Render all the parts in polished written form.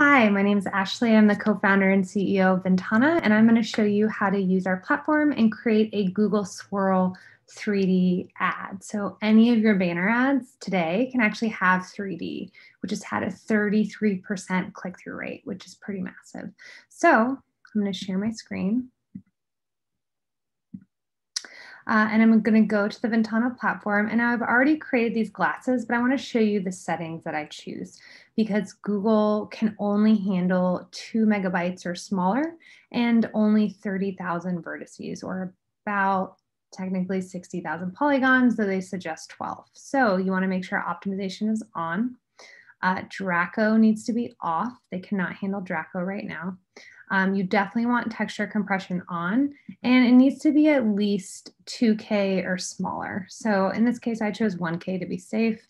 Hi, my name is Ashley. I'm the co-founder and CEO of VNTANA, and I'm going to show you how to use our platform and create a Google Swirl 3D ad. So any of your banner ads today can actually have 3D, which has had a 33% click-through rate, which is pretty massive. So I'm going to share my screen. And I'm going to go to the VNTANA platform, and now I've already created these glasses, but I want to show you the settings that I choose because Google can only handle 2 megabytes or smaller and only 30,000 vertices, or about technically 60,000 polygons, though they suggest 12. So you want to make sure optimization is on. Draco needs to be off. They cannot handle Draco right now. You definitely want texture compression on, and it needs to be at least 2K or smaller. So in this case, I chose 1K to be safe.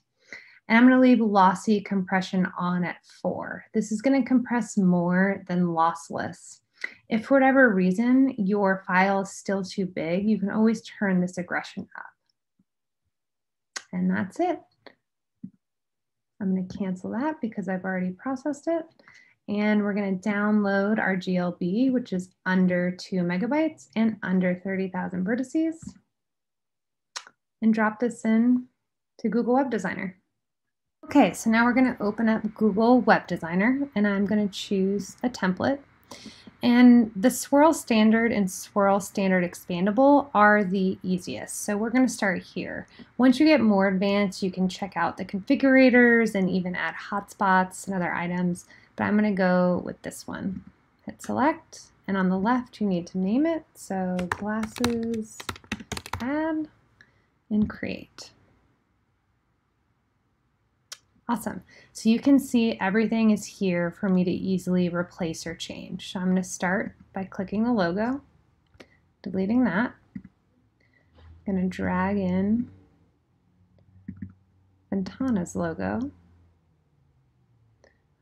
And I'm going to leave lossy compression on at 4. This is going to compress more than lossless. If for whatever reason your file is still too big, you can always turn this aggression up. And that's it. I'm going to cancel that because I've already processed it. And we're going to download our GLB, which is under 2 megabytes and under 30,000 vertices, and drop this in to Google Web Designer. Okay, so now we're going to open up Google Web Designer, and I'm going to choose a template. And the Swirl Standard and Swirl Standard Expandable are the easiest. So we're going to start here. Once you get more advanced, you can check out the configurators and even add hotspots and other items. But I'm going to go with this one. Hit select, and on the left you need to name it. So glasses, add, and create. Awesome. So you can see everything is here for me to easily replace or change. So I'm going to start by clicking the logo, deleting that. I'm going to drag in VNTANA's logo.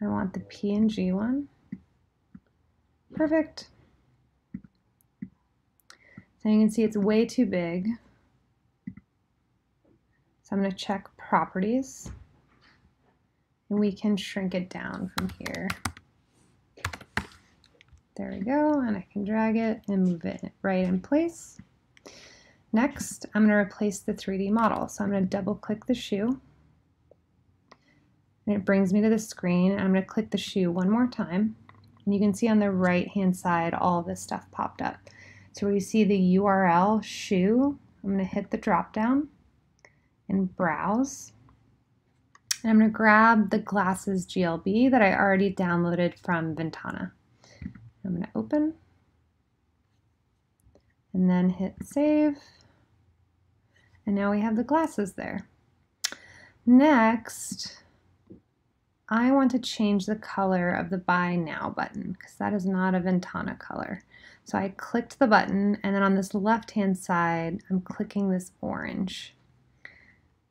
I want the PNG one. Perfect. So you can see it's way too big. So I'm going to check properties. And we can shrink it down from here. There we go, and I can drag it and move it right in place. Next, I'm going to replace the 3D model. So I'm going to double click the shoe. And it brings me to the screen. I'm going to click the shoe one more time. And you can see on the right-hand side, all of this stuff popped up. So where you see the URL shoe, I'm going to hit the drop down and browse. And I'm going to grab the glasses GLB that I already downloaded from VNTANA. I'm going to open and then hit save. And now we have the glasses there. Next, I want to change the color of the Buy Now button because that is not a VNTANA color. So I clicked the button, and then on this left-hand side, I'm clicking this orange.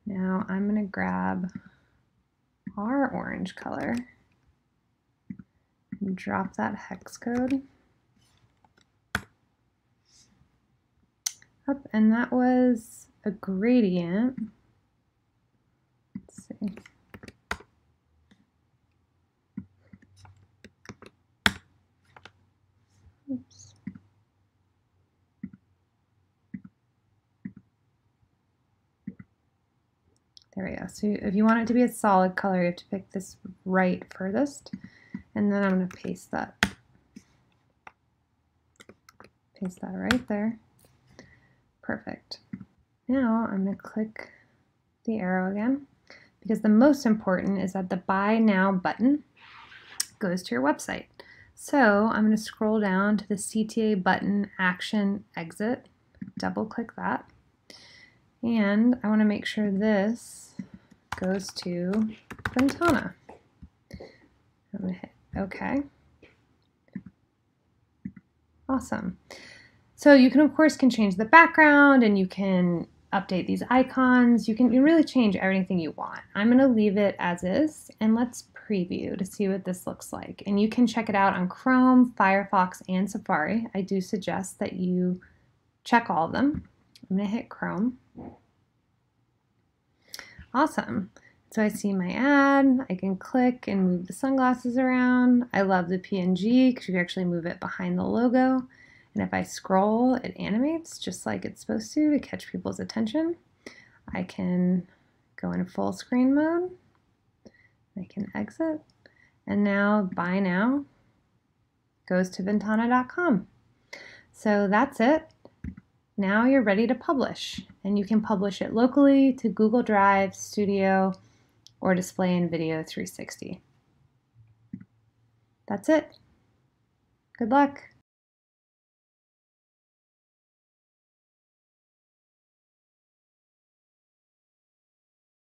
Now I'm going to grab our orange color and drop that hex code up, and that was a gradient. Let's see. Oops. There we go. So if you want it to be a solid color, you have to pick this right furthest, and then I'm going to paste that. Paste that right there. Perfect. Now I'm going to click the arrow again, because the most important is that the Buy Now button goes to your website. So I'm going to scroll down to the CTA button action exit, double click that, and I want to make sure this goes to VNTANA. I'm going to hit OK. Awesome. So you can, of course, change the background, and you can update these icons. You can really change everything you want. I'm going to leave it as is, and let's preview to see what this looks like. And you can check it out on Chrome, Firefox, and Safari. I do suggest that you check all of them. I'm going to hit Chrome. Awesome. So I see my ad, I can click and move the sunglasses around. I love the PNG because you can actually move it behind the logo. And if I scroll, it animates just like it's supposed to catch people's attention. I can go in full screen mode. I can exit. And now Buy Now goes to VNTANA.com. So that's it. Now you're ready to publish, and you can publish it locally to Google Drive, Studio, or Display in Video 360. That's it. Good luck.